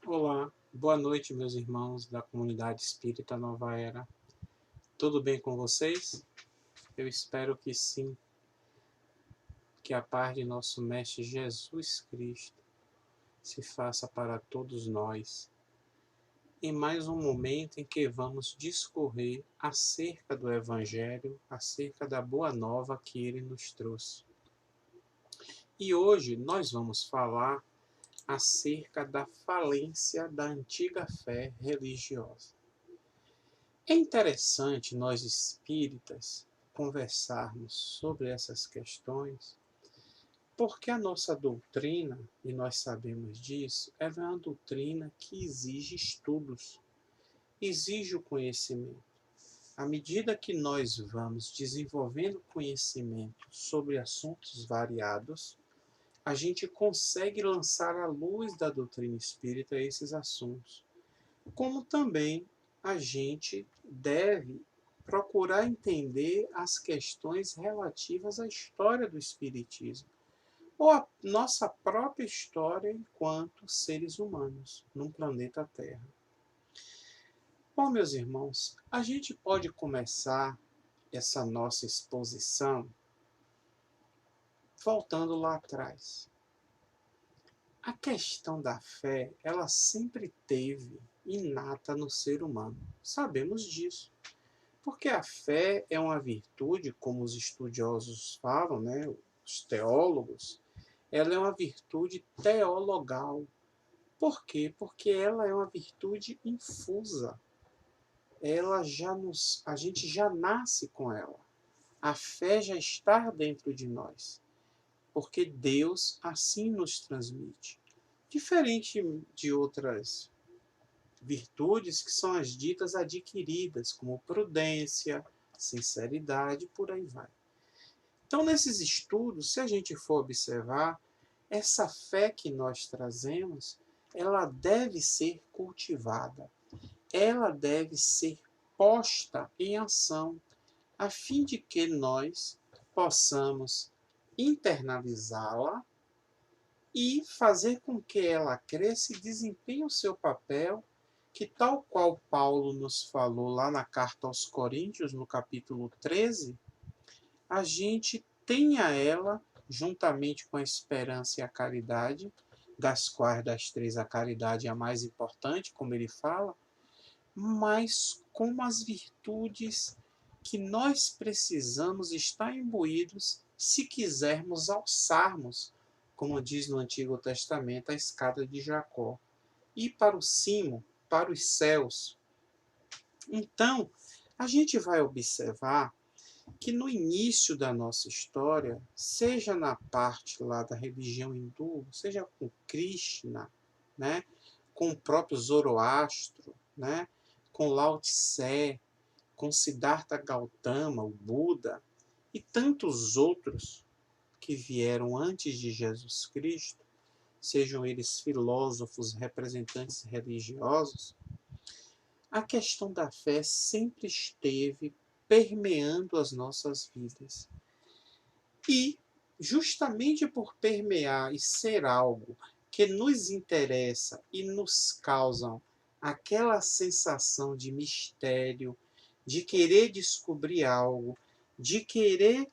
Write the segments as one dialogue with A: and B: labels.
A: Olá, boa noite, meus irmãos da comunidade Espírita Nova Era. Tudo bem com vocês? Eu espero que sim, que a paz de nosso Mestre Jesus Cristo se faça para todos nós. Em mais um momento em que vamos discorrer acerca do Evangelho, acerca da boa nova que ele nos trouxe. E hoje nós vamos falar acerca da falência da antiga fé religiosa. É interessante nós espíritas conversarmos sobre essas questões, porque a nossa doutrina, e nós sabemos disso, ela é uma doutrina que exige estudos, exige o conhecimento. À medida que nós vamos desenvolvendo conhecimento sobre assuntos variados, a gente consegue lançar à luz da doutrina espírita esses assuntos. Como também a gente deve procurar entender as questões relativas à história do Espiritismo, ou a nossa própria história enquanto seres humanos no planeta Terra. Bom, meus irmãos, a gente pode começar essa nossa exposição voltando lá atrás. A questão da fé, ela sempre teve inata no ser humano. Sabemos disso. Porque a fé é uma virtude, como os estudiosos falam, né, os teólogos, ela é uma virtude teologal. Por quê? Porque ela é uma virtude infusa. A gente já nasce com ela. A fé já está dentro de nós, porque Deus assim nos transmite. Diferente de outras virtudes que são as ditas adquiridas, como prudência, sinceridade, por aí vai. Então, nesses estudos, se a gente for observar, essa fé que nós trazemos, ela deve ser cultivada, ela deve ser posta em ação, a fim de que nós possamos internalizá-la e fazer com que ela cresça e desempenhe o seu papel, que tal qual Paulo nos falou lá na carta aos Coríntios, no capítulo 13, a gente tenha ela, juntamente com a esperança e a caridade, das quais das três a caridade é a mais importante, como ele fala, mas como as virtudes que nós precisamos estar imbuídos se quisermos alçarmos, como diz no Antigo Testamento, a escada de Jacó, ir para o cimo, para os céus. Então, a gente vai observar que no início da nossa história, seja na parte lá da religião hindu, seja com Krishna, né, com o próprio Zoroastro, né, com Lao Tse, com Siddhartha Gautama, o Buda, e tantos outros que vieram antes de Jesus Cristo, sejam eles filósofos, representantes religiosos, a questão da fé sempre esteve permeando as nossas vidas. E, justamente por permear e ser algo que nos interessa e nos causa aquela sensação de mistério, de querer descobrir algo, de querer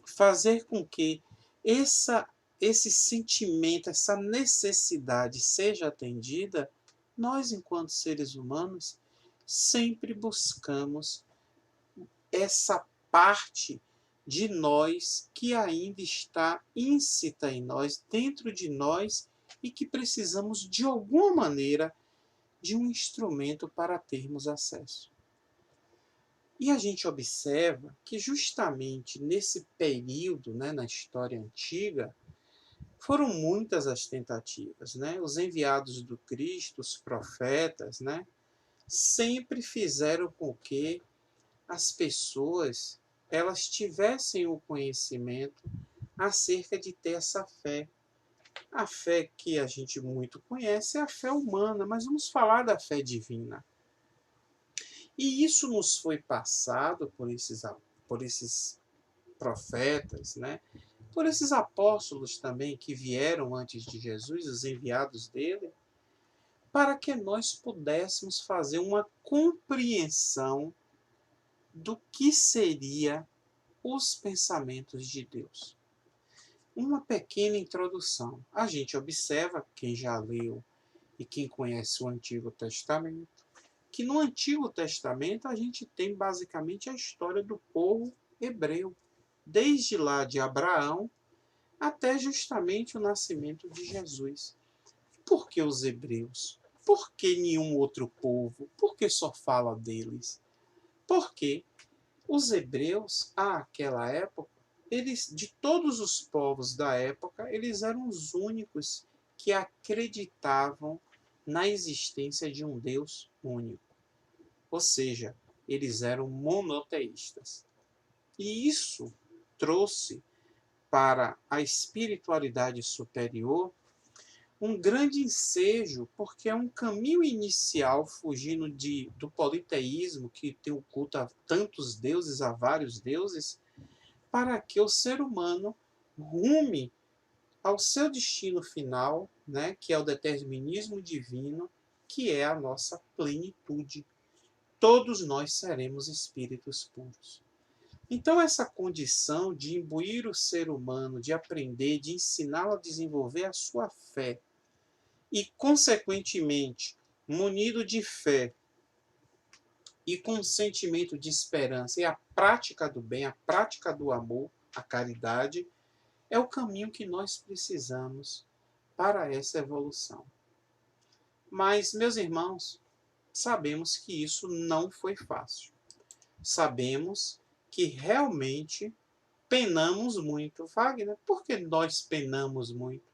A: fazer com que esse sentimento, essa necessidade seja atendida, nós, enquanto seres humanos, sempre buscamos essa parte de nós que ainda está íncita em nós, dentro de nós, e que precisamos, de alguma maneira, de um instrumento para termos acesso. E a gente observa que justamente nesse período, né, na história antiga, foram muitas as tentativas, né? Os enviados do Cristo, os profetas, né, sempre fizeram com que as pessoas elas tivessem o conhecimento acerca de ter essa fé. A fé que a gente muito conhece é a fé humana, mas vamos falar da fé divina. E isso nos foi passado por esses profetas, né? Por esses apóstolos também que vieram antes de Jesus, os enviados dele, para que nós pudéssemos fazer uma compreensão do que seria os pensamentos de Deus. Uma pequena introdução. A gente observa, quem já leu e quem conhece o Antigo Testamento, que no Antigo Testamento a gente tem basicamente a história do povo hebreu, desde lá de Abraão até justamente o nascimento de Jesus. Por que os hebreus? Por que nenhum outro povo? Por que só fala deles? Porque os hebreus, àquela época, eles, de todos os povos da época, eles eram os únicos que acreditavam na existência de um Deus único. Ou seja, eles eram monoteístas. E isso trouxe para a espiritualidade superior um grande ensejo, porque é um caminho inicial fugindo do politeísmo, que tem o culto a tantos deuses, a vários deuses, para que o ser humano rume ao seu destino final, né, que é o determinismo divino, que é a nossa plenitude. Todos nós seremos espíritos puros. Então, essa condição de imbuir o ser humano, de aprender, de ensiná-lo a desenvolver a sua fé, e, consequentemente, munido de fé e com um sentimento de esperança e a prática do bem, a prática do amor, a caridade, é o caminho que nós precisamos para essa evolução. Mas, meus irmãos, sabemos que isso não foi fácil. Sabemos que realmente penamos muito. Wagner, por que nós penamos muito?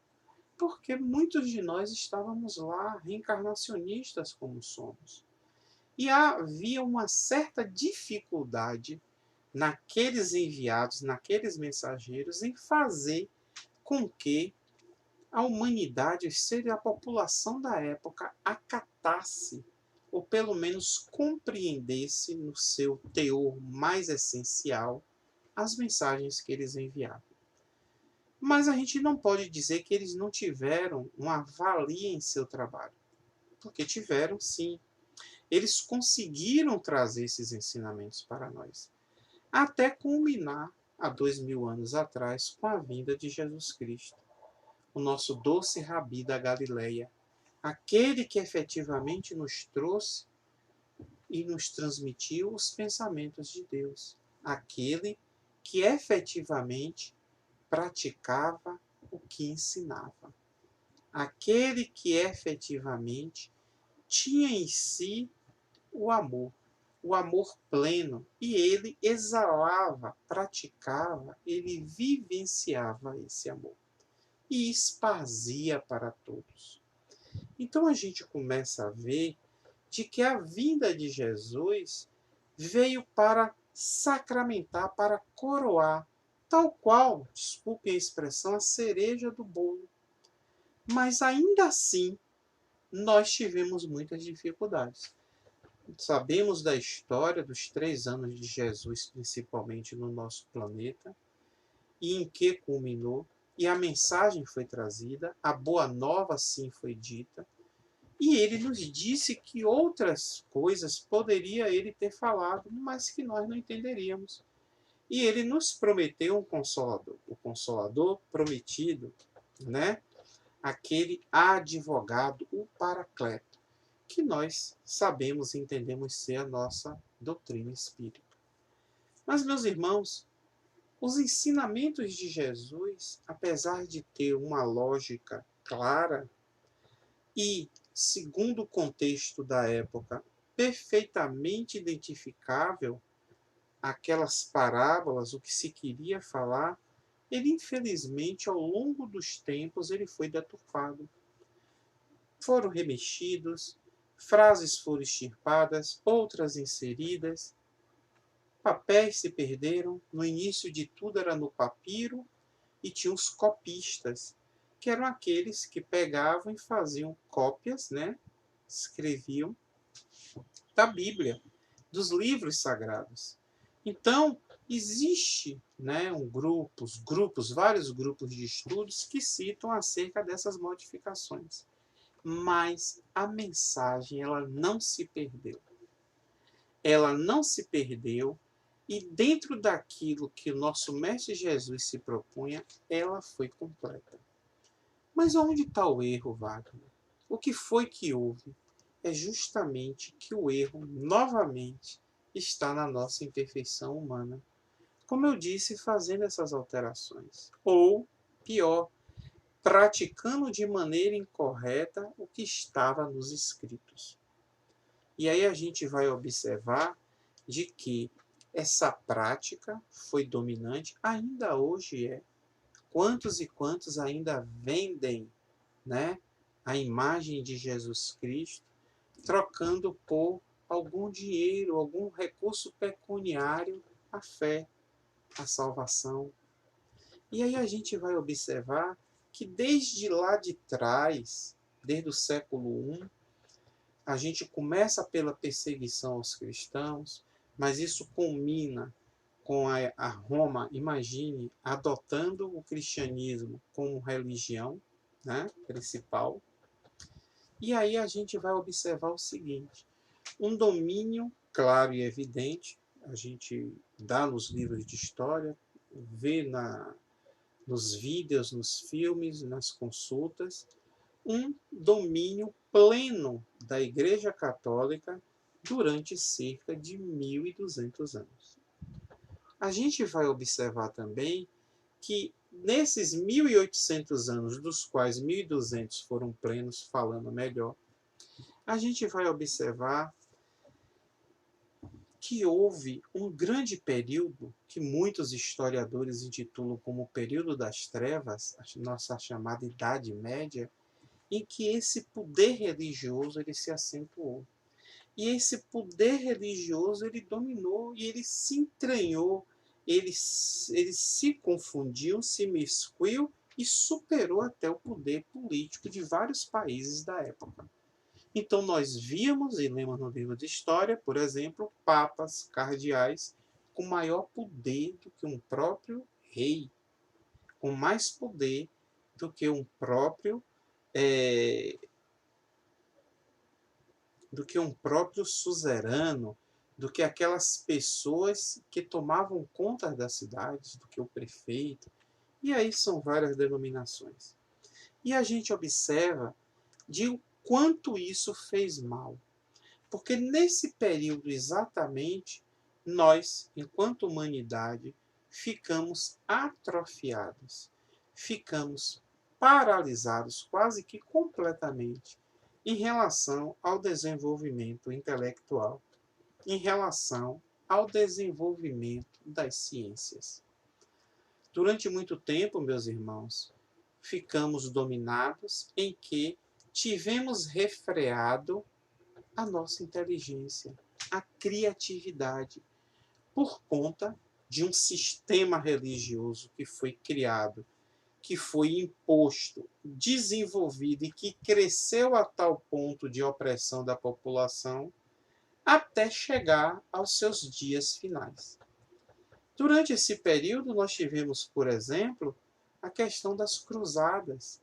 A: Porque muitos de nós estávamos lá, reencarnacionistas como somos. E havia uma certa dificuldade naqueles enviados, naqueles mensageiros, em fazer com que a humanidade, ou seja, a população da época, acatasse, ou pelo menos compreendesse no seu teor mais essencial, as mensagens que eles enviavam. Mas a gente não pode dizer que eles não tiveram uma valia em seu trabalho. Porque tiveram, sim. Eles conseguiram trazer esses ensinamentos para nós. Até culminar, há 2000 anos atrás, com a vinda de Jesus Cristo. O nosso doce Rabi da Galileia. Aquele que efetivamente nos trouxe e nos transmitiu os pensamentos de Deus. Aquele que efetivamente praticava o que ensinava. Aquele que efetivamente tinha em si o amor pleno, e ele exalava, praticava, ele vivenciava esse amor e espazia para todos. Então a gente começa a ver de que a vinda de Jesus veio para sacramentar, para coroar, tal qual, desculpe a expressão, a cereja do bolo. Mas ainda assim, nós tivemos muitas dificuldades. Sabemos da história dos 3 anos de Jesus, principalmente no nosso planeta, e em que culminou, e a mensagem foi trazida, a boa nova sim foi dita, e ele nos disse que outras coisas poderia ele ter falado, mas que nós não entenderíamos. E ele nos prometeu um consolador, o consolador prometido, né? Aquele advogado, o Paracleto, que nós sabemos e entendemos ser a nossa doutrina espírita. Mas, meus irmãos, os ensinamentos de Jesus, apesar de ter uma lógica clara e, segundo o contexto da época, perfeitamente identificável, aquelas parábolas, o que se queria falar, ele infelizmente ao longo dos tempos ele foi deturpado. Foram remexidos, frases foram extirpadas, outras inseridas, papéis se perderam, no início de tudo era no papiro, e tinha os copistas, que eram aqueles que pegavam e faziam cópias, né? Escreviam da Bíblia, dos livros sagrados. Então, existe, né, vários grupos de estudos que citam acerca dessas modificações. mas a mensagem ela não se perdeu. Ela não se perdeu e dentro daquilo que o nosso Mestre Jesus se propunha, ela foi completa. Mas onde está o erro, Wagner? O que foi que houve? É justamente que o erro, novamente, está na nossa imperfeição humana. Como eu disse, fazendo essas alterações. Ou, pior, praticando de maneira incorreta o que estava nos escritos. E aí a gente vai observar de que essa prática foi dominante, ainda hoje é. Quantos e quantos ainda vendem, né, a imagem de Jesus Cristo, trocando por algum dinheiro, algum recurso pecuniário, a fé, a salvação. E aí a gente vai observar que desde lá de trás, desde o século I, a gente começa pela perseguição aos cristãos, mas isso culmina com a Roma, imagine, adotando o cristianismo como religião, né, principal. E aí a gente vai observar o seguinte: um domínio claro e evidente, a gente dá nos livros de história, vê nos vídeos, nos filmes, nas consultas, um domínio pleno da Igreja Católica durante cerca de 1.200 anos. A gente vai observar também que nesses 1.800 anos, dos quais 1.200 foram plenos, falando melhor, a gente vai observar que houve um grande período que muitos historiadores intitulam como o período das trevas, a nossa chamada Idade Média, em que esse poder religioso ele se acentuou. E esse poder religioso ele dominou e ele se entranhou, ele se confundiu, se miscuiu e superou até o poder político de vários países da época. Então nós víamos e lemos no livro de história, por exemplo, papas, cardeais com maior poder do que um próprio rei, com mais poder do que um próprio suzerano, do que aquelas pessoas que tomavam conta das cidades, do que o prefeito. E aí são várias denominações. E a gente observa de o quanto isso fez mal. Porque nesse período exatamente, nós, enquanto humanidade, ficamos atrofiados, ficamos paralisados quase que completamente em relação ao desenvolvimento intelectual, em relação ao desenvolvimento das ciências. Durante muito tempo, meus irmãos, ficamos dominados em que tivemos refreado a nossa inteligência, a criatividade, por conta de um sistema religioso que foi criado, que foi imposto, desenvolvido e que cresceu a tal ponto de opressão da população até chegar aos seus dias finais. Durante esse período, nós tivemos, por exemplo, a questão das cruzadas,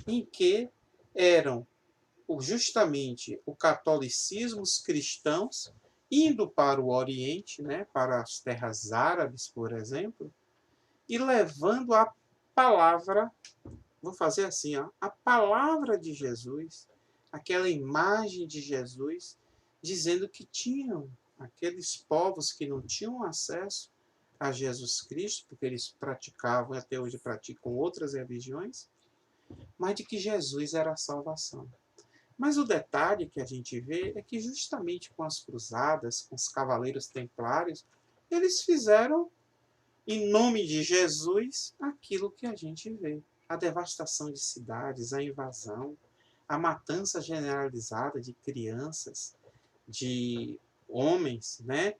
A: em que eram justamente o catolicismo, os cristãos, indo para o Oriente, né, para as terras árabes, por exemplo, e levando a palavra, vou fazer assim, ó, a palavra de Jesus, aquela imagem de Jesus, dizendo que tinham aqueles povos que não tinham acesso a Jesus Cristo, porque eles praticavam e até hoje praticam outras religiões, mas de que Jesus era a salvação. Mas o detalhe que a gente vê é que justamente com as cruzadas, com os cavaleiros templários, eles fizeram, em nome de Jesus, aquilo que a gente vê. A devastação de cidades, a invasão, a matança generalizada de crianças, de homens, né?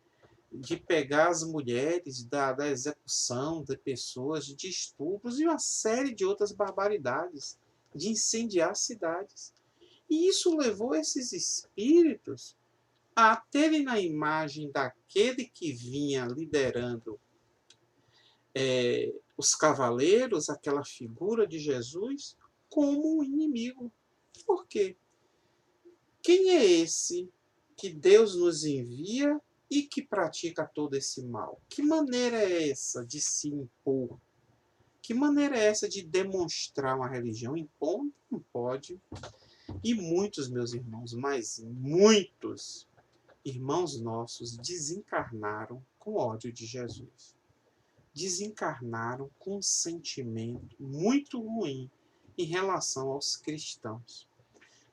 A: De pegar as mulheres, da execução de pessoas, de estupros e uma série de outras barbaridades, de incendiar cidades. E isso levou esses espíritos a terem na imagem daquele que vinha liderando os cavaleiros, aquela figura de Jesus, como um inimigo. Por quê? Quem é esse que Deus nos envia e que pratica todo esse mal? Que maneira é essa de se impor? Que maneira é essa de demonstrar uma religião? Impor? Não pode. E muitos, meus irmãos, mas muitos irmãos nossos desencarnaram com ódio de Jesus. Desencarnaram com um sentimento muito ruim em relação aos cristãos.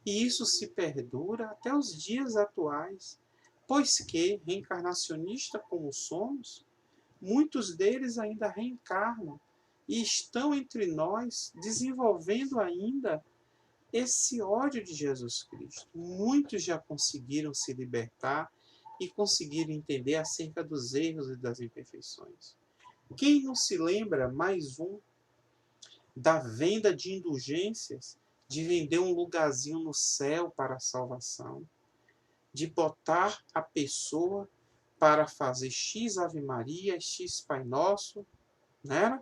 A: E isso se perdura até os dias atuais, pois que, reencarnacionista como somos, muitos deles ainda reencarnam e estão entre nós desenvolvendo ainda esse ódio de Jesus Cristo. Muitos já conseguiram se libertar e conseguiram entender acerca dos erros e das imperfeições. Quem não se lembra, mais um, da venda de indulgências, de vender um lugarzinho no céu para a salvação, de botar a pessoa para fazer X Ave Maria, X Pai Nosso, né?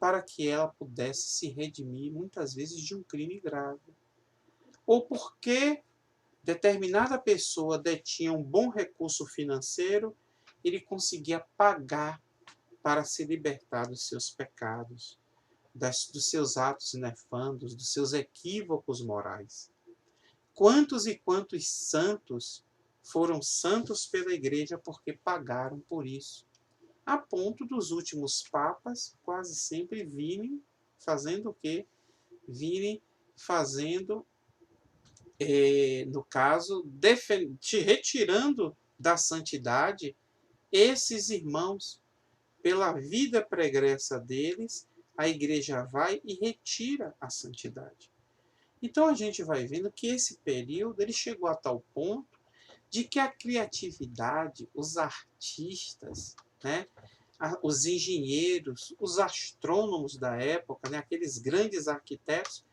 A: Para que ela pudesse se redimir, muitas vezes, de um crime grave. Ou porque determinada pessoa detinha um bom recurso financeiro, ele conseguia pagar para se libertar dos seus pecados, dos seus atos nefandos, dos seus equívocos morais. Quantos e quantos santos foram santos pela igreja porque pagaram por isso? A ponto dos últimos papas quase sempre virem fazendo o quê? Virem fazendo, no caso, retirando da santidade esses irmãos. Pela vida pregressa deles, a igreja vai e retira a santidade. Então a gente vai vendo que esse período ele chegou a tal ponto de que a criatividade, os artistas, né, os engenheiros, os astrônomos da época, né, aqueles grandes arquitetos,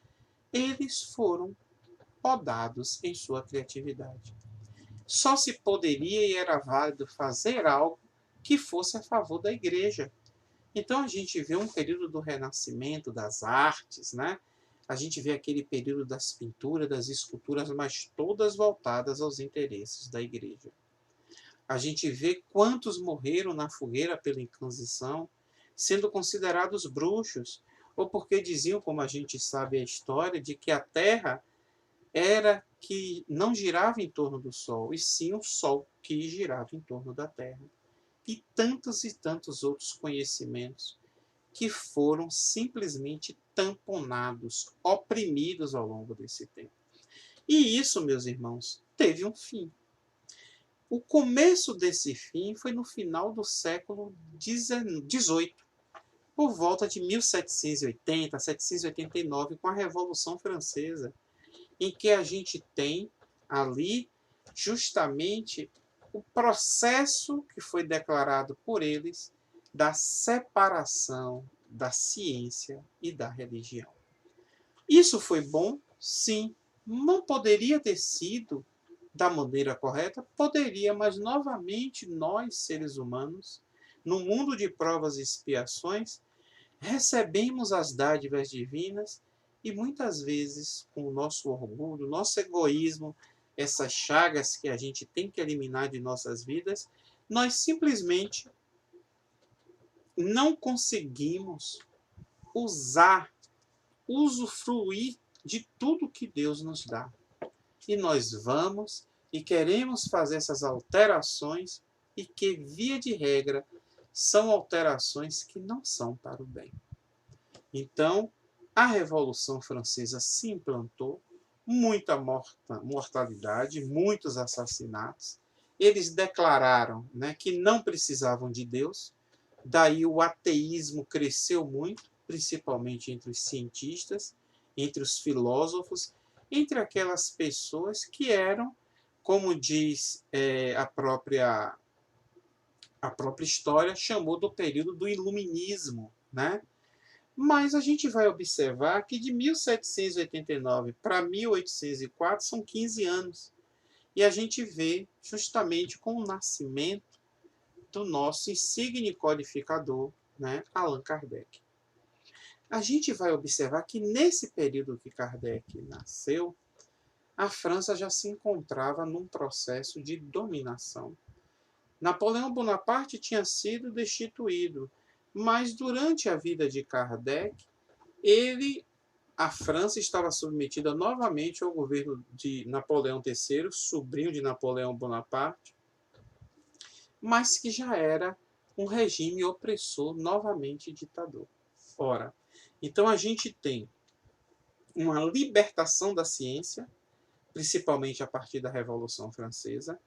A: eles foram podados em sua criatividade. Só se poderia e era válido fazer algo que fosse a favor da igreja. Então a gente vê um período do renascimento das artes, né? A gente vê aquele período das pinturas, das esculturas, mas todas voltadas aos interesses da igreja. A gente vê quantos morreram na fogueira pela Inquisição, sendo considerados bruxos, ou porque diziam, como a gente sabe a história, de que a Terra era que não girava em torno do Sol, e sim o Sol que girava em torno da Terra. E tantos outros conhecimentos que foram simplesmente tamponados, oprimidos ao longo desse tempo. E isso, meus irmãos, teve um fim. O começo desse fim foi no final do século XVIII, por volta de 1780, 1789, com a Revolução Francesa, em que a gente tem ali justamente o processo que foi declarado por eles da separação da ciência e da religião. Isso foi bom? Sim. Não poderia ter sido da maneira correta? Poderia, mas novamente nós, seres humanos, no mundo de provas e expiações, recebemos as dádivas divinas e muitas vezes, com o nosso orgulho, nosso egoísmo, essas chagas que a gente tem que eliminar de nossas vidas, nós simplesmente não conseguimos usufruir de tudo que Deus nos dá. E nós vamos e queremos fazer essas alterações e que, via de regra, são alterações que não são para o bem. Então, a Revolução Francesa se implantou, muita mortalidade, muitos assassinatos. Eles declararam, né, que não precisavam de Deus, daí o ateísmo cresceu muito, principalmente entre os cientistas, entre os filósofos, entre aquelas pessoas que eram, como diz a própria história, chamou do período do iluminismo, né? Mas a gente vai observar que de 1789 para 1804 são 15 anos. E a gente vê justamente com o nascimento do nosso insigne codificador, né, Allan Kardec. A gente vai observar que nesse período que Kardec nasceu, a França já se encontrava num processo de dominação. Napoleão Bonaparte tinha sido destituído, mas durante a vida de Kardec, a França estava submetida novamente ao governo de Napoleão III, sobrinho de Napoleão Bonaparte, mas que já era um regime opressor, novamente ditador. Ora, então a gente tem uma libertação da ciência, principalmente a partir da Revolução Francesa,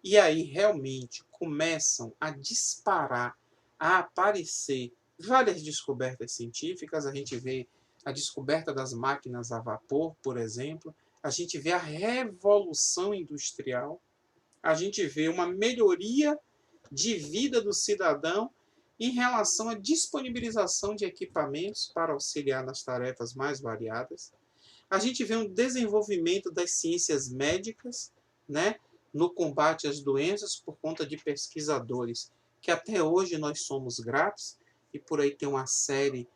A: e aí realmente começam a disparar, a aparecer várias descobertas científicas. A gente vê a descoberta das máquinas a vapor, por exemplo, a gente vê a revolução industrial, a gente vê uma melhoria de vida do cidadão em relação à disponibilização de equipamentos para auxiliar nas tarefas mais variadas. A gente vê um desenvolvimento das ciências médicas, né, no combate às doenças por conta de pesquisadores que até hoje nós somos gratos, e por aí tem uma série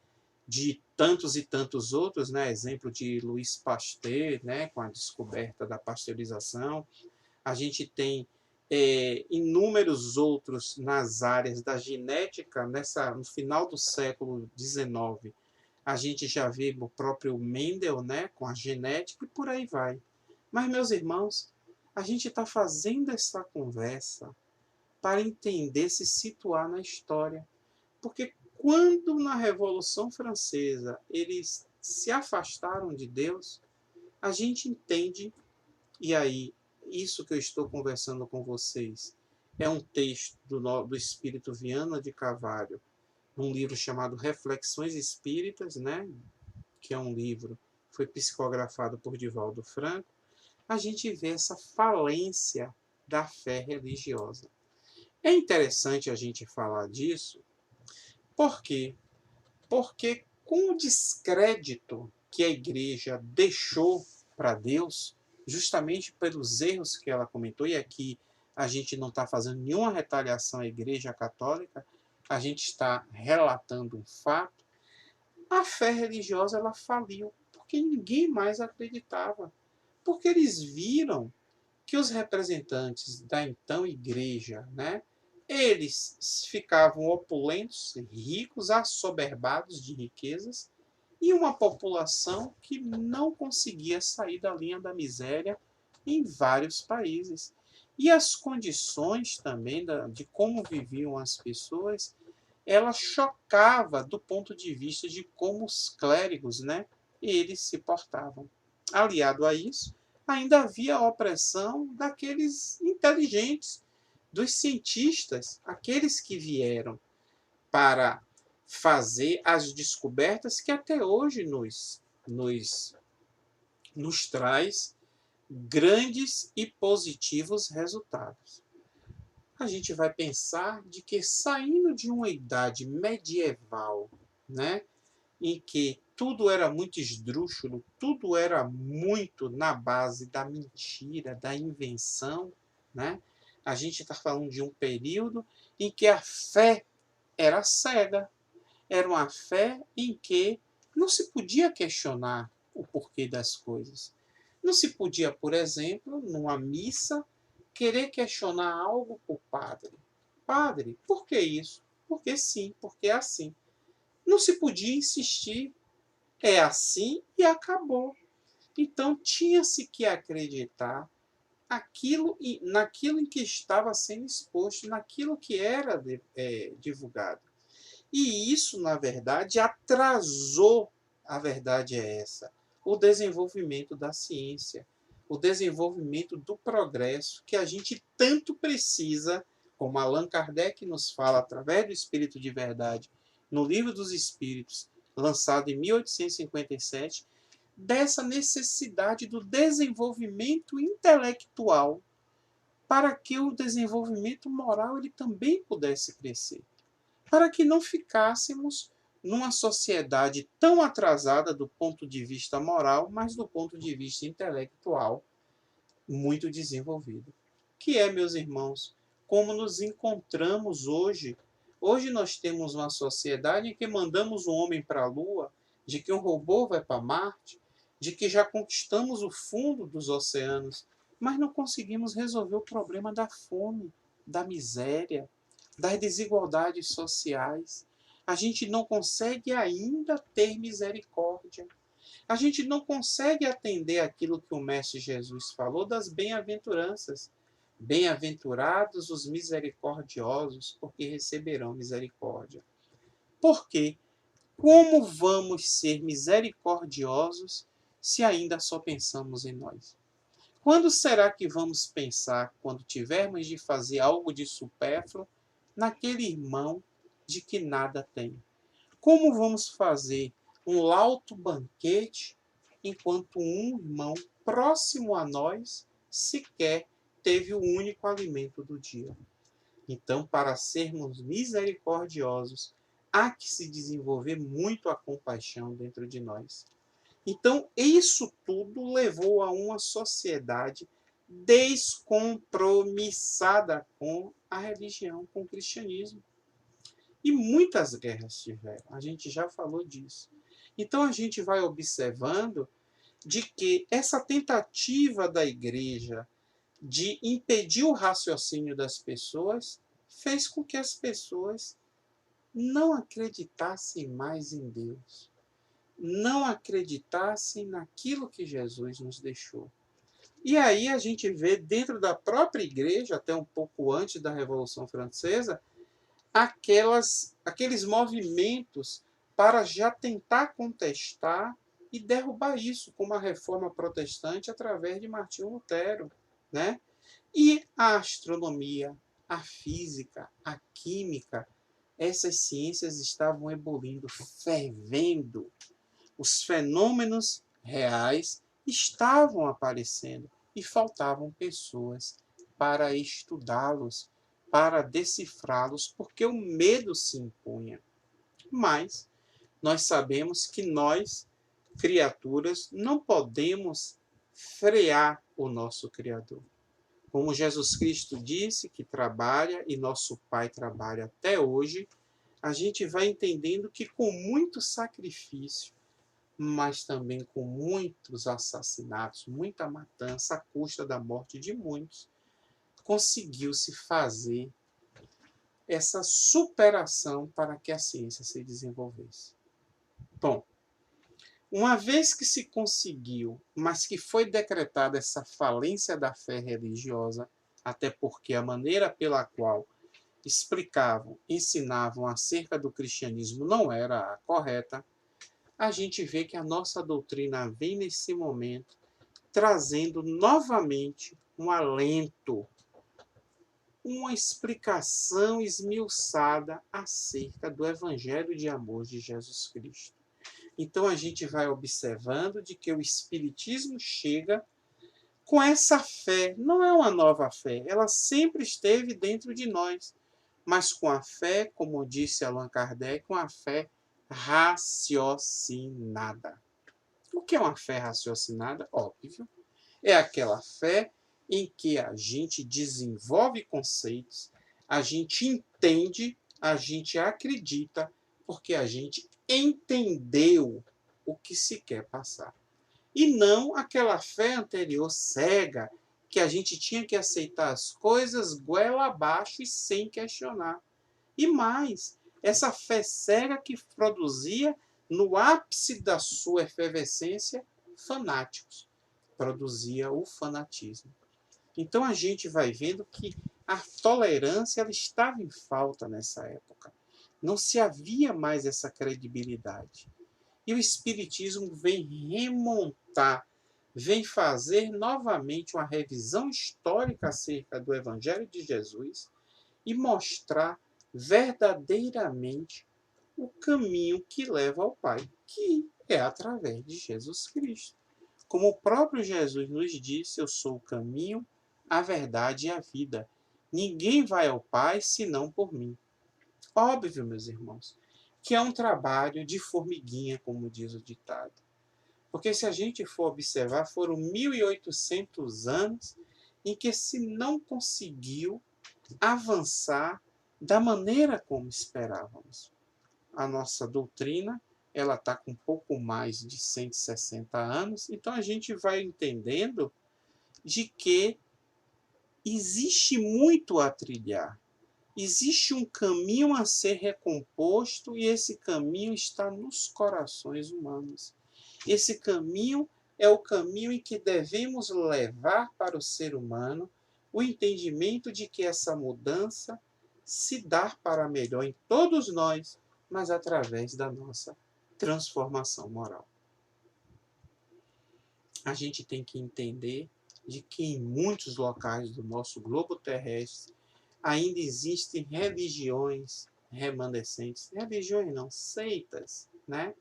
A: de tantos e tantos outros, né, exemplo de Louis Pasteur, né, com a descoberta da pasteurização. A gente tem inúmeros outros nas áreas da genética, no final do século XIX. A gente já vê o próprio Mendel, né, com a genética, e por aí vai. Mas, meus irmãos, a gente está fazendo essa conversa para entender, se situar na história. Porque quando na Revolução Francesa eles se afastaram de Deus, a gente entende, e aí, isso que eu estou conversando com vocês é um texto do Espírito Viana de Carvalho, num livro chamado Reflexões Espíritas, né, que é um livro que foi psicografado por Divaldo Franco. A gente vê essa falência da fé religiosa. É interessante a gente falar disso, por quê? Porque com o descrédito que a igreja deixou para Deus, justamente pelos erros que ela comentou, e aqui a gente não está fazendo nenhuma retaliação à igreja católica, a gente está relatando um fato, a fé religiosa ela faliu, porque ninguém mais acreditava. Porque eles viram que os representantes da então igreja, né, eles ficavam opulentos, ricos, assoberbados de riquezas, e uma população que não conseguia sair da linha da miséria em vários países. E as condições também de como viviam as pessoas, ela chocava do ponto de vista de como os clérigos, né, eles se portavam. Aliado a isso, ainda havia a opressão daqueles inteligentes, dos cientistas, aqueles que vieram para fazer as descobertas que até hoje nos traz grandes e positivos resultados. A gente vai pensar de que saindo de uma idade medieval, né, em que tudo era muito esdrúxulo, tudo era muito na base da mentira, da invenção, né? A gente está falando de um período em que a fé era cega, era uma fé em que não se podia questionar o porquê das coisas. Não se podia, por exemplo, numa missa, querer questionar algo para o padre. Padre, por que isso? Porque sim, porque é assim. Não se podia insistir. É assim e acabou. Então tinha-se que acreditar naquilo em que estava sendo exposto, naquilo que era divulgado. E isso, na verdade, atrasou, a verdade é essa, o desenvolvimento da ciência, o desenvolvimento do progresso que a gente tanto precisa, como Allan Kardec nos fala através do Espírito de Verdade, no Livro dos Espíritos, lançado em 1857, dessa necessidade do desenvolvimento intelectual para que o desenvolvimento moral ele também pudesse crescer, para que não ficássemos numa sociedade tão atrasada do ponto de vista moral, mas do ponto de vista intelectual muito desenvolvido. Que é, meus irmãos, como nos encontramos hoje. Hoje nós temos uma sociedade em que mandamos um homem para a Lua, de que um robô vai para Marte, de que já conquistamos o fundo dos oceanos, mas não conseguimos resolver o problema da fome, da miséria, das desigualdades sociais. A gente não consegue ainda ter misericórdia. A gente não consegue atender aquilo que o Mestre Jesus falou das bem-aventuranças. Bem-aventurados os misericordiosos, porque receberão misericórdia. Por quê? Como vamos ser misericordiosos se ainda só pensamos em nós? Quando será que vamos pensar, quando tivermos de fazer algo de supérfluo, naquele irmão de que nada tem? Como vamos fazer um lauto banquete enquanto um irmão próximo a nós sequer teve o único alimento do dia? Então, para sermos misericordiosos, há que se desenvolver muito a compaixão dentro de nós. Então, isso tudo levou a uma sociedade descompromissada com a religião, com o cristianismo. E muitas guerras tiveram, a gente já falou disso. Então, a gente vai observando de que essa tentativa da igreja de impedir o raciocínio das pessoas fez com que as pessoas não acreditassem mais em Deus, não acreditassem naquilo que Jesus nos deixou. E aí a gente vê dentro da própria igreja, até um pouco antes da Revolução Francesa, aqueles movimentos para já tentar contestar e derrubar isso, como a reforma protestante através de Martinho Lutero, né? E a astronomia, a física, a química, essas ciências estavam ebulindo, fervendo. Os fenômenos reais estavam aparecendo e faltavam pessoas para estudá-los, para decifrá-los, porque o medo se impunha. Mas nós sabemos que nós, criaturas, não podemos frear o nosso Criador. Como Jesus Cristo disse que trabalha e nosso Pai trabalha até hoje, a gente vai entendendo que com muito sacrifício, mas também com muitos assassinatos, muita matança à custa da morte de muitos, conseguiu-se fazer essa superação para que a ciência se desenvolvesse. Bom, uma vez que se conseguiu, mas que foi decretada essa falência da fé religiosa, até porque a maneira pela qual explicavam, ensinavam acerca do cristianismo não era a correta, a gente vê que a nossa doutrina vem nesse momento trazendo novamente um alento, uma explicação esmiuçada acerca do evangelho de amor de Jesus Cristo. Então a gente vai observando de que o Espiritismo chega com essa fé, não é uma nova fé, ela sempre esteve dentro de nós, mas com a fé, como disse Allan Kardec, com a fé raciocinada. O que é uma fé raciocinada? Óbvio. É aquela fé em que a gente desenvolve conceitos, a gente entende, a gente acredita, porque a gente entendeu o que se quer passar. E não aquela fé anterior cega, que a gente tinha que aceitar as coisas goela abaixo e sem questionar. E mais, essa fé cega que produzia, no ápice da sua efervescência, fanáticos. Produzia o fanatismo. Então a gente vai vendo que a tolerância ela estava em falta nessa época. Não se havia mais essa credibilidade. E o Espiritismo vem remontar, vem fazer novamente uma revisão histórica acerca do Evangelho de Jesus e mostrar verdadeiramente o caminho que leva ao Pai, que é através de Jesus Cristo. Como o próprio Jesus nos disse, eu sou o caminho, a verdade e a vida. Ninguém vai ao Pai senão por mim. Óbvio, meus irmãos, que é um trabalho de formiguinha, como diz o ditado. Porque se a gente for observar, foram 1800 anos em que se não conseguiu avançar da maneira como esperávamos. A nossa doutrina ela está com um pouco mais de 160 anos, então a gente vai entendendo de que existe muito a trilhar. Existe um caminho a ser recomposto e esse caminho está nos corações humanos. Esse caminho é o caminho em que devemos levar para o ser humano o entendimento de que essa mudança se dá para melhor em todos nós, mas através da nossa transformação moral. A gente tem que entender de que em muitos locais do nosso globo terrestre ainda existem religiões remanescentes, religiões não, seitas, né?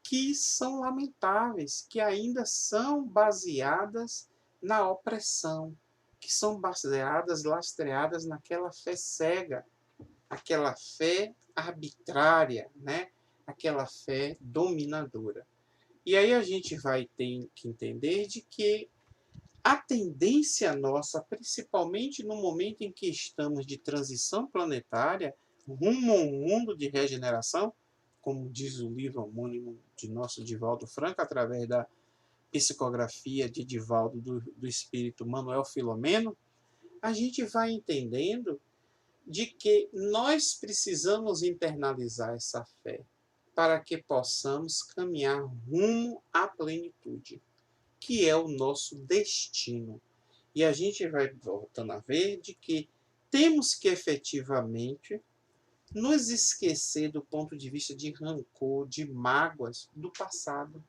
A: Que são lamentáveis, que ainda são baseadas na opressão, que são baseadas, lastreadas naquela fé cega, aquela fé arbitrária, né? Aquela fé dominadora. E aí a gente vai ter que entender de que a tendência nossa, principalmente no momento em que estamos de transição planetária, rumo a um mundo de regeneração, como diz o livro homônimo de nosso Divaldo Franco, através da psicografia de Divaldo do espírito Manuel Filomeno, a gente vai entendendo de que nós precisamos internalizar essa fé para que possamos caminhar rumo à plenitude, que é o nosso destino. E a gente vai voltando a ver de que temos que efetivamente nos esquecer do ponto de vista de rancor, de mágoas do passado.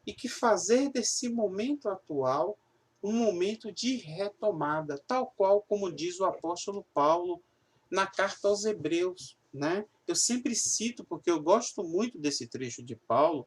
A: E que fazer desse momento atual um momento de retomada, tal qual como diz o apóstolo Paulo na carta aos Hebreus, né? Eu sempre cito, porque eu gosto muito desse trecho de Paulo,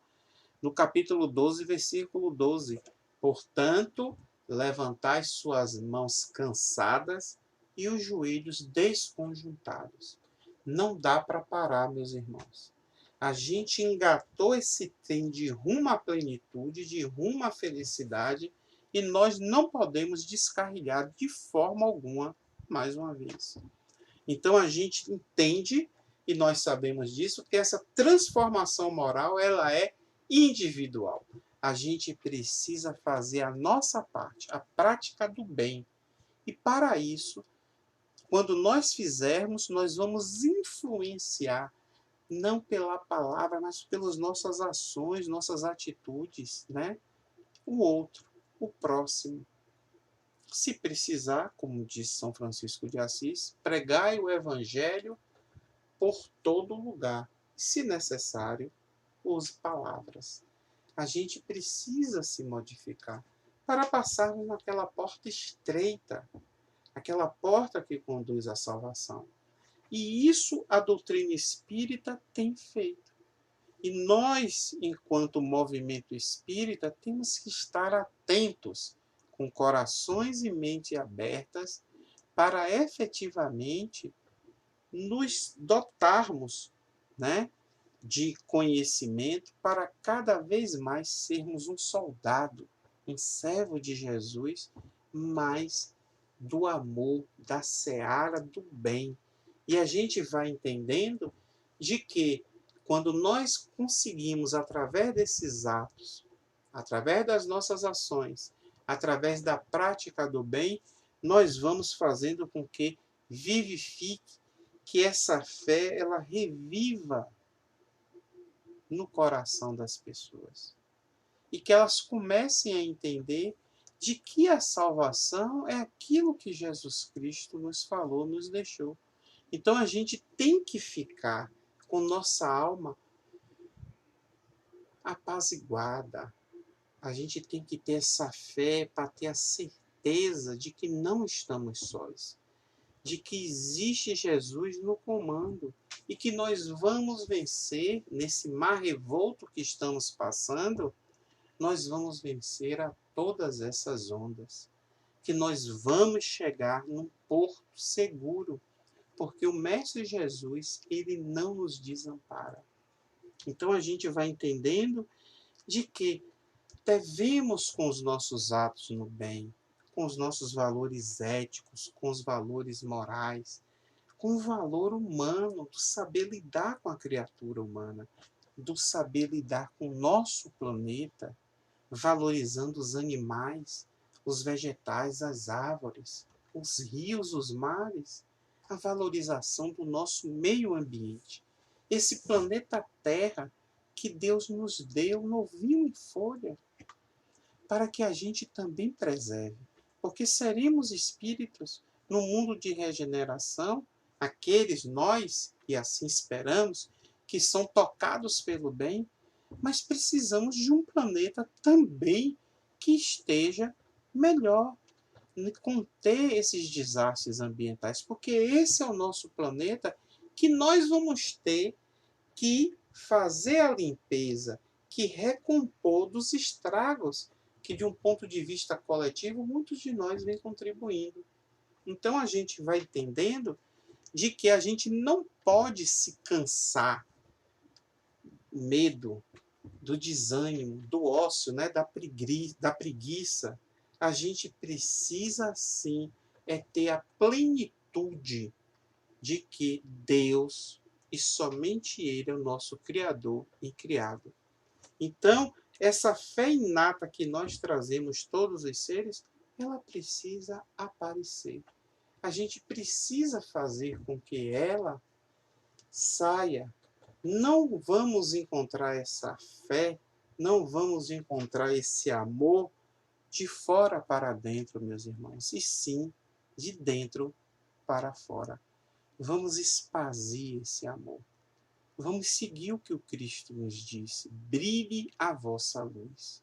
A: no capítulo 12, versículo 12. Portanto, levantai suas mãos cansadas e os joelhos desconjuntados. Não dá para parar, meus irmãos. A gente engatou esse trem de rumo à plenitude, de rumo à felicidade, e nós não podemos descarrilhar de forma alguma, mais uma vez. Então a gente entende, e nós sabemos disso, que essa transformação moral ela é individual. A gente precisa fazer a nossa parte, a prática do bem. E para isso, quando nós fizermos, nós vamos influenciar, não pela palavra, mas pelas nossas ações, nossas atitudes, né? O outro, o próximo. Se precisar, como diz São Francisco de Assis, pregai o evangelho por todo lugar. Se necessário, use palavras. A gente precisa se modificar para passarmos naquela porta estreita, aquela porta que conduz à salvação. E isso a doutrina espírita tem feito. E nós, enquanto movimento espírita, temos que estar atentos, com corações e mente abertas, para efetivamente nos dotarmos, né, de conhecimento para cada vez mais sermos um soldado, um servo de Jesus, mais do amor, da seara do bem. E a gente vai entendendo de que quando nós conseguimos, através desses atos, através das nossas ações, através da prática do bem, nós vamos fazendo com que vivifique, que essa fé ela reviva no coração das pessoas. E que elas comecem a entender de que a salvação é aquilo que Jesus Cristo nos falou, nos deixou. Então a gente tem que ficar com nossa alma apaziguada. A gente tem que ter essa fé para ter a certeza de que não estamos sós, de que existe Jesus no comando e que nós vamos vencer nesse mar revolto que estamos passando, nós vamos vencer a todas essas ondas, que nós vamos chegar num porto seguro, porque o Mestre Jesus, ele não nos desampara. Então a gente vai entendendo de que devemos, com os nossos atos no bem, com os nossos valores éticos, com os valores morais, com o valor humano, do saber lidar com a criatura humana, do saber lidar com o nosso planeta, valorizando os animais, os vegetais, as árvores, os rios, os mares, a valorização do nosso meio ambiente. Esse planeta Terra que Deus nos deu novinho em folha, para que a gente também preserve. Porque seremos espíritos no mundo de regeneração, aqueles nós, e assim esperamos, que são tocados pelo bem, mas precisamos de um planeta também que esteja melhor, conter esses desastres ambientais, porque esse é o nosso planeta que nós vamos ter que fazer a limpeza, que recompor dos estragos que, de um ponto de vista coletivo, muitos de nós vêm contribuindo. Então a gente vai entendendo de que a gente não pode se cansar, medo, do desânimo, do ócio, né, da preguiça. A gente precisa sim ter a plenitude de que Deus e somente Ele é o nosso Criador e Criado. Então, essa fé inata que nós trazemos todos os seres, ela precisa aparecer. A gente precisa fazer com que ela saia. Não vamos encontrar essa fé, não vamos encontrar esse amor de fora para dentro, meus irmãos, e sim de dentro para fora. Vamos esparcir esse amor. Vamos seguir o que o Cristo nos disse. Brilhe a vossa luz.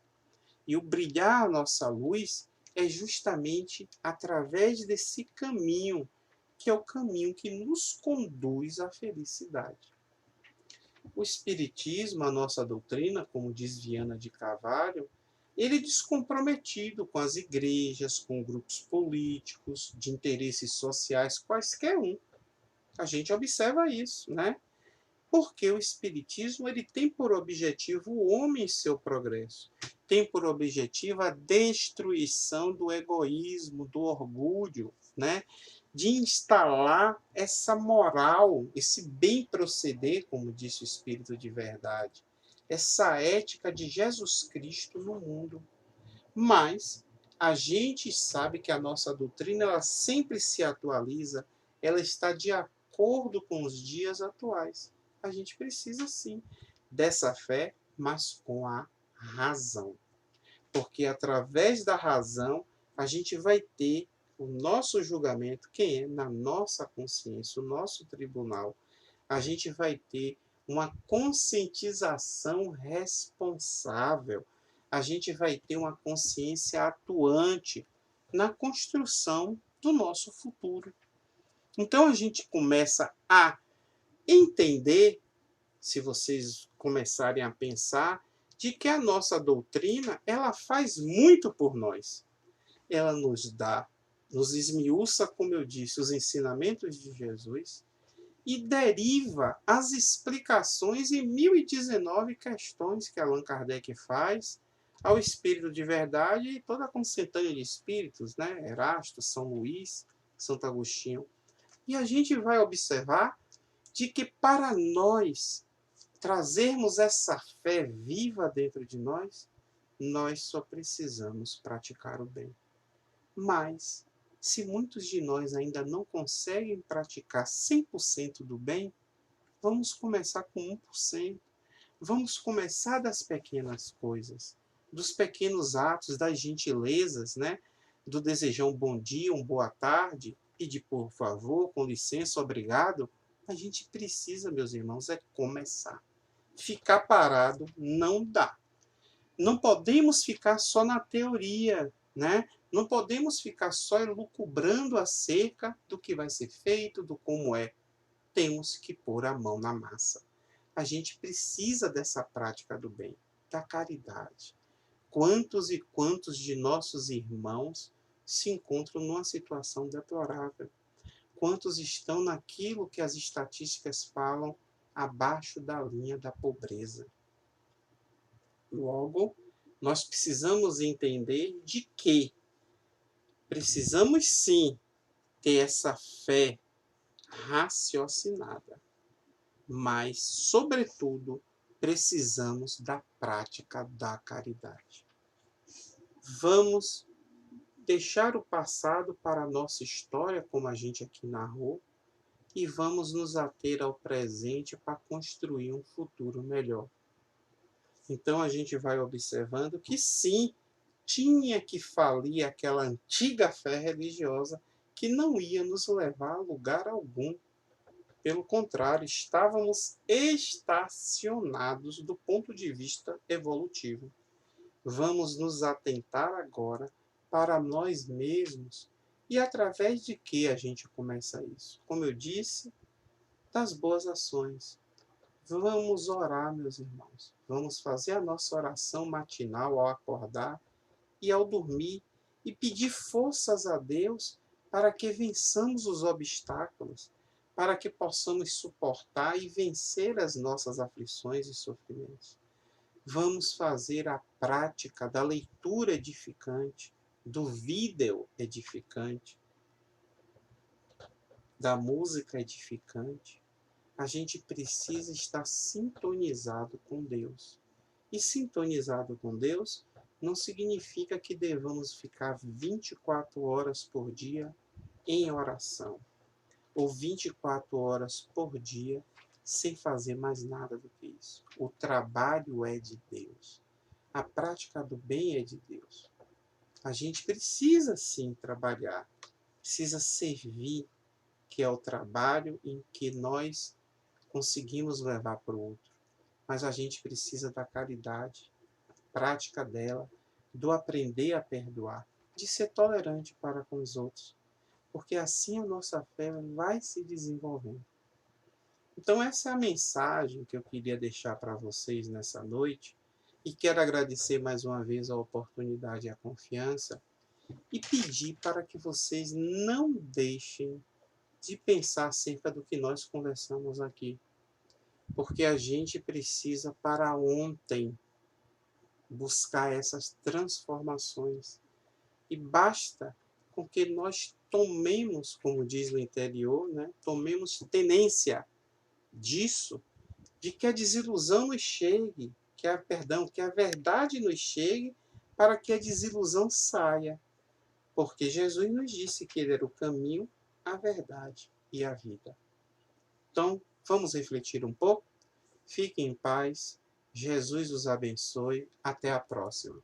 A: E o brilhar a nossa luz é justamente através desse caminho, que é o caminho que nos conduz à felicidade. O Espiritismo, a nossa doutrina, como diz Viana de Carvalho, ele é descomprometido com as igrejas, com grupos políticos, de interesses sociais, quaisquer um. A gente observa isso, né? Porque o Espiritismo ele tem por objetivo o homem e seu progresso. Tem por objetivo a destruição do egoísmo, do orgulho, né? De instalar essa moral, esse bem proceder, como disse o Espírito de Verdade, essa ética de Jesus Cristo no mundo. Mas a gente sabe que a nossa doutrina ela sempre se atualiza, ela está de acordo com os dias atuais. A gente precisa sim dessa fé, mas com a razão. Porque através da razão a gente vai ter o nosso julgamento, quem é na nossa consciência, o nosso tribunal. A gente vai ter uma conscientização responsável. A gente vai ter uma consciência atuante na construção do nosso futuro. Então a gente começa a entender, se vocês começarem a pensar, de que a nossa doutrina, ela faz muito por nós. Ela nos dá, nos esmiuça, como eu disse, os ensinamentos de Jesus e deriva as explicações em 1019 questões que Allan Kardec faz ao Espírito de Verdade e toda a consentânea de espíritos, né? Erasto, São Luís, Santo Agostinho. E a gente vai observar de que para nós trazermos essa fé viva dentro de nós, nós só precisamos praticar o bem. Mas, se muitos de nós ainda não conseguem praticar 100% do bem, vamos começar com 1%. Vamos começar das pequenas coisas, dos pequenos atos, das gentilezas, né? Do desejar um bom dia, uma boa tarde, pedir por favor, com licença, obrigado. A gente precisa, meus irmãos, é começar. Ficar parado não dá. Não podemos ficar só na teoria, né? Não podemos ficar só elucubrando acerca do que vai ser feito, do como é. Temos que pôr a mão na massa. A gente precisa dessa prática do bem, da caridade. Quantos e quantos de nossos irmãos se encontram numa situação deplorável? Quantos estão naquilo que as estatísticas falam abaixo da linha da pobreza? Logo, nós precisamos entender de que precisamos sim ter essa fé raciocinada, mas, sobretudo, precisamos da prática da caridade. Vamos deixar o passado para a nossa história, como a gente aqui narrou, e vamos nos ater ao presente para construir um futuro melhor. Então a gente vai observando que sim, tinha que falir aquela antiga fé religiosa que não ia nos levar a lugar algum. Pelo contrário, estávamos estacionados do ponto de vista evolutivo. Vamos nos atentar agora para nós mesmos. E através de que a gente começa isso? Como eu disse, das boas ações. Vamos orar, meus irmãos. Vamos fazer a nossa oração matinal ao acordar e ao dormir e pedir forças a Deus para que vençamos os obstáculos, para que possamos suportar e vencer as nossas aflições e sofrimentos. Vamos fazer a prática da leitura edificante, do vídeo edificante, da música edificante. A gente precisa estar sintonizado com Deus. E sintonizado com Deus não significa que devamos ficar 24 horas por dia em oração, ou 24 horas por dia sem fazer mais nada do que isso. O trabalho é de Deus. A prática do bem é de Deus. A gente precisa sim trabalhar, precisa servir, que é o trabalho em que nós conseguimos levar para o outro. Mas a gente precisa da caridade, prática dela, do aprender a perdoar, de ser tolerante para com os outros, porque assim a nossa fé vai se desenvolvendo. Então essa é a mensagem que eu queria deixar para vocês nessa noite, e quero agradecer mais uma vez a oportunidade e a confiança, e pedir para que vocês não deixem de pensar acerca do que nós conversamos aqui, porque a gente precisa para ontem buscar essas transformações. E basta com que nós tomemos, como diz no interior, né, tomemos tenência disso, de que a desilusão nos chegue, que a verdade nos chegue, para que a desilusão saia. Porque Jesus nos disse que ele era o caminho, a verdade e a vida. Então, vamos refletir um pouco? Fiquem em paz. Jesus os abençoe. Até a próxima.